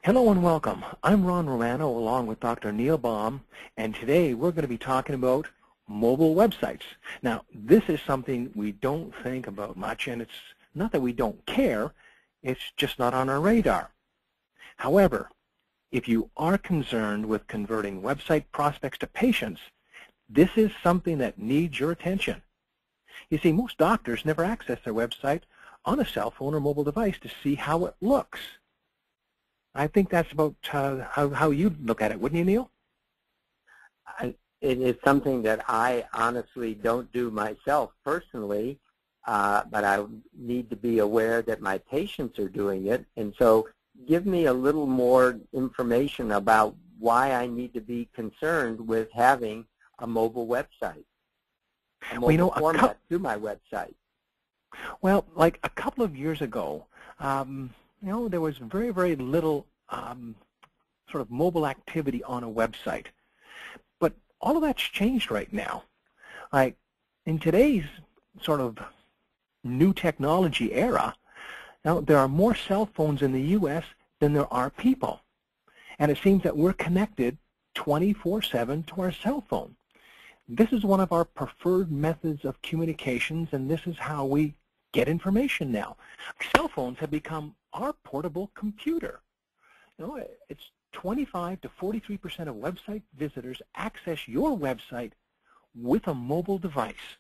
Hello and welcome. I'm Ron Romano along with Dr. Neil Baum, and today we're going to be talking about mobile websites. Now, this is something we don't think about much, and it's not that we don't care, it's just not on our radar. However, if you are concerned with converting website prospects to patients, this is something that needs your attention. You see, most doctors never access their website on a cell phone or mobile device to see how it looks. I think that's about how you'd look at it, wouldn't you, Neil? It is something that I honestly don't do myself personally, but I need to be aware that my patients are doing it. And so give me a little more information about why I need to be concerned with having a mobile website, a mobile format to my website. Well, like a couple of years ago, there was very, very little sort of mobile activity on a website. But all of that's changed right now. Like in today's sort of new technology era, now there are more cell phones in the U.S. than there are people. And it seems that we're connected 24/7 to our cell phone. This is one of our preferred methods of communications, and this is how we get information now. Cell phones have become our portable computer. It's 25 to 43% of website visitors access your website with a mobile device.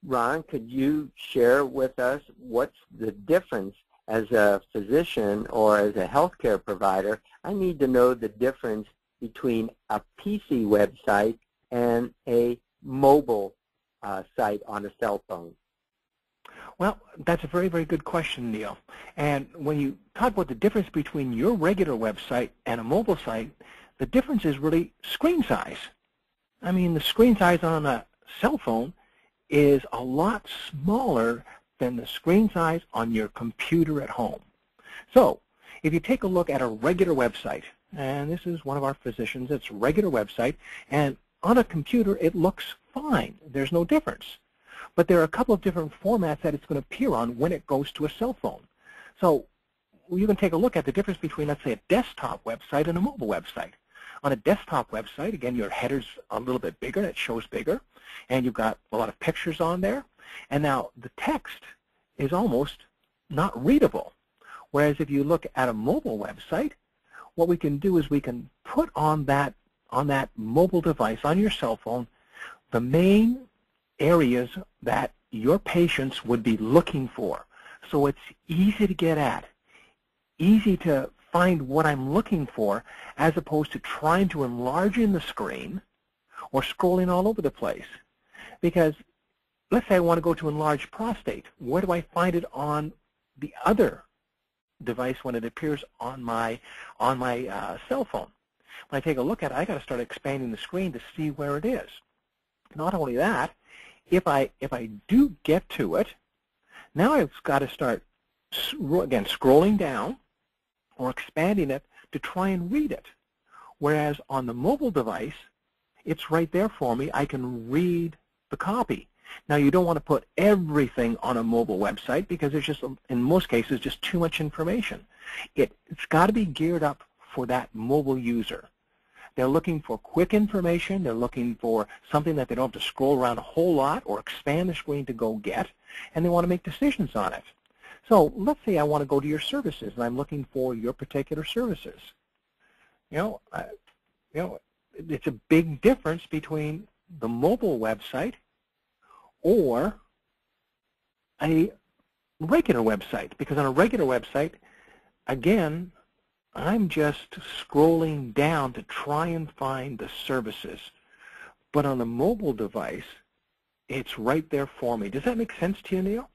Ron, could you share with us what's the difference as a physician or as a healthcare provider? I need to know the difference between a PC website and a mobile site on a cell phone. Well, that's a very, very good question, Neil. And when you talk about the difference between your regular website and a mobile site, the difference is really screen size. I mean, the screen size on a cell phone is a lot smaller than the screen size on your computer at home. So, if you take a look at a regular website, and this is one of our physicians, it's a regular website, and on a computer it looks fine. There's no difference. But there are a couple of different formats that it's going to appear on when it goes to a cell phone. So you can take a look at the difference between, let's say, a desktop website and a mobile website. On a desktop website, again, your header's a little bit bigger, and it shows bigger, and you've got a lot of pictures on there. And now the text is almost not readable. Whereas if you look at a mobile website, what we can do is we can put on that mobile device, on your cell phone, the main areas that your patients would be looking for. So it's easy to get at, easy to find what I'm looking for, as opposed to trying to enlarge in the screen or scrolling all over the place. Because let's say I want to go to enlarged prostate. Where do I find it on the other device when it appears on my cell phone? When I take a look at it, I got to start expanding the screen to see where it is. Not only that, if I do get to it, now I've got to start, again, scrolling down or expanding it to try and read it. Whereas on the mobile device, it's right there for me. I can read the copy. Now, you don't want to put everything on a mobile website because there's just, in most cases, just too much information. It's got to be geared up for that mobile user. They're looking for quick information. They're looking for something that they don't have to scroll around a whole lot or expand the screen to go get, and they want to make decisions on it. So let's say I want to go to your services, and I'm looking for your particular services. It's a big difference between the mobile website or a regular website, because on a regular website, again, I'm just scrolling down to try and find the services. But on a mobile device, it's right there for me. Does that make sense to you, Neil?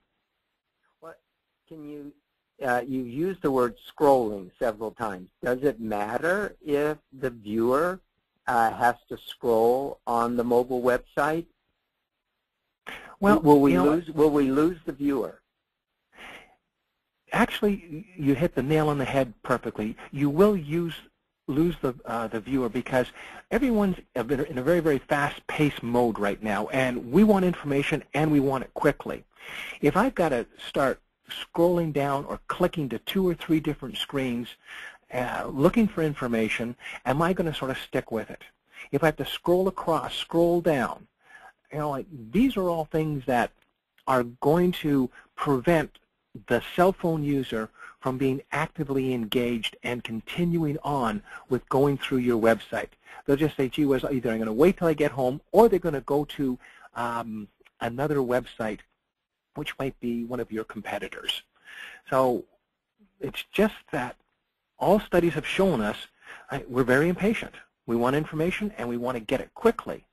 Well, can you used the word scrolling several times. Does it matter if the viewer has to scroll on the mobile website? Well, will we lose the viewer? Actually, you hit the nail on the head perfectly. You will lose the viewer because everyone's in a very, very fast-paced mode right now, and we want information and we want it quickly. If I've got to start scrolling down or clicking to 2 or 3 different screens, looking for information, am I going to sort of stick with it? If I have to scroll across, scroll down, these are all things that are going to prevent the cell phone user from being actively engaged and continuing on with going through your website. They'll just say, gee whiz, either I'm going to wait till I get home, or they're going to go to another website, which might be one of your competitors. So it's just that all studies have shown us we're very impatient. We want information and we want to get it quickly.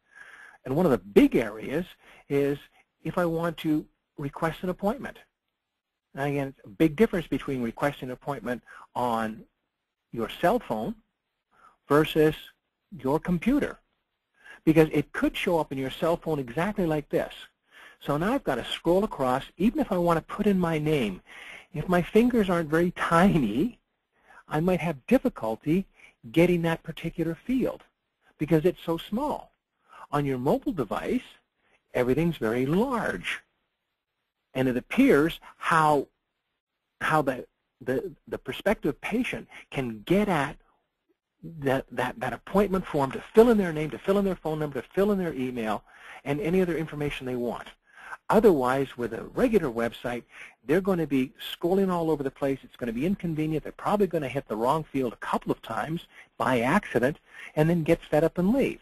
And one of the big areas is if I want to request an appointment. Now again, it's a big difference between requesting an appointment on your cell phone versus your computer, because it could show up in your cell phone exactly like this. So now I've got to scroll across, even if I want to put in my name. If my fingers aren't very tiny, I might have difficulty getting that particular field because it's so small. On your mobile device, everything's very large. And it appears how the prospective patient can get at that appointment form to fill in their name, to fill in their phone number, to fill in their email, and any other information they want. Otherwise, with a regular website, they're going to be scrolling all over the place. It's going to be inconvenient. They're probably going to hit the wrong field a couple of times by accident and then get fed up and leave.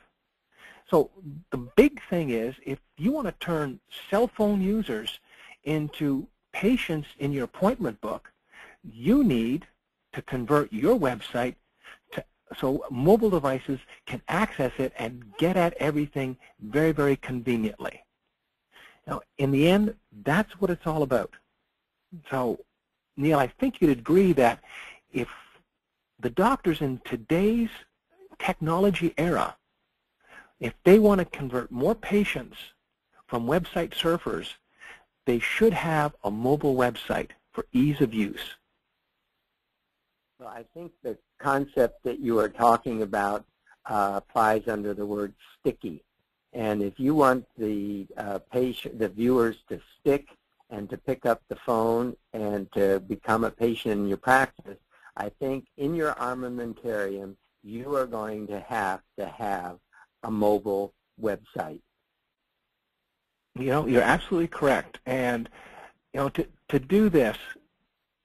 So the big thing is, if you want to turn cell phone users into patients in your appointment book, you need to convert your website so mobile devices can access it and get at everything very, very conveniently. Now, in the end, that's what it's all about. So, Neil, I think you'd agree that if the doctors in today's technology era, if they want to convert more patients from website surfers, they should have a mobile website for ease of use. Well, I think the concept that you are talking about applies under the word sticky. And if you want the viewers to stick and to pick up the phone and to become a patient in your practice, I think in your armamentarium you are going to have a mobile website. You're absolutely correct. And to do this,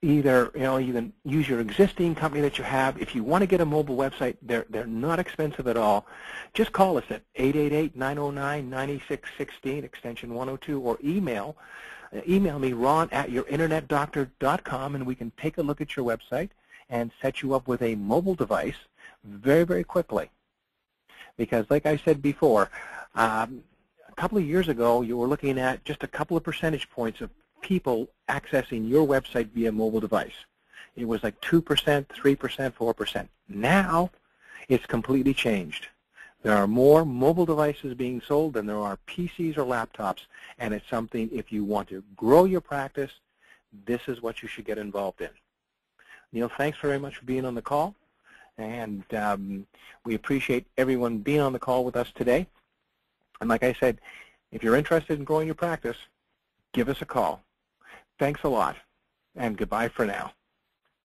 either you can use your existing company that you have. If you want to get a mobile website, they're not expensive at all. Just call us at 888-909-9616 extension 102, or email me, ron@yourinternetdoctor.com, and we can take a look at your website and set you up with a mobile device very, very quickly. Because like I said before, a couple of years ago you were looking at just a couple of percentage points of people accessing your website via mobile device. It was like 2%, 3%, 4%. Now it's completely changed. There are more mobile devices being sold than there are PCs or laptops, and it's something, if you want to grow your practice, this is what you should get involved in. Neil, thanks very much for being on the call, and we appreciate everyone being on the call with us today. And like I said, if you're interested in growing your practice, give us a call. Thanks a lot, and goodbye for now.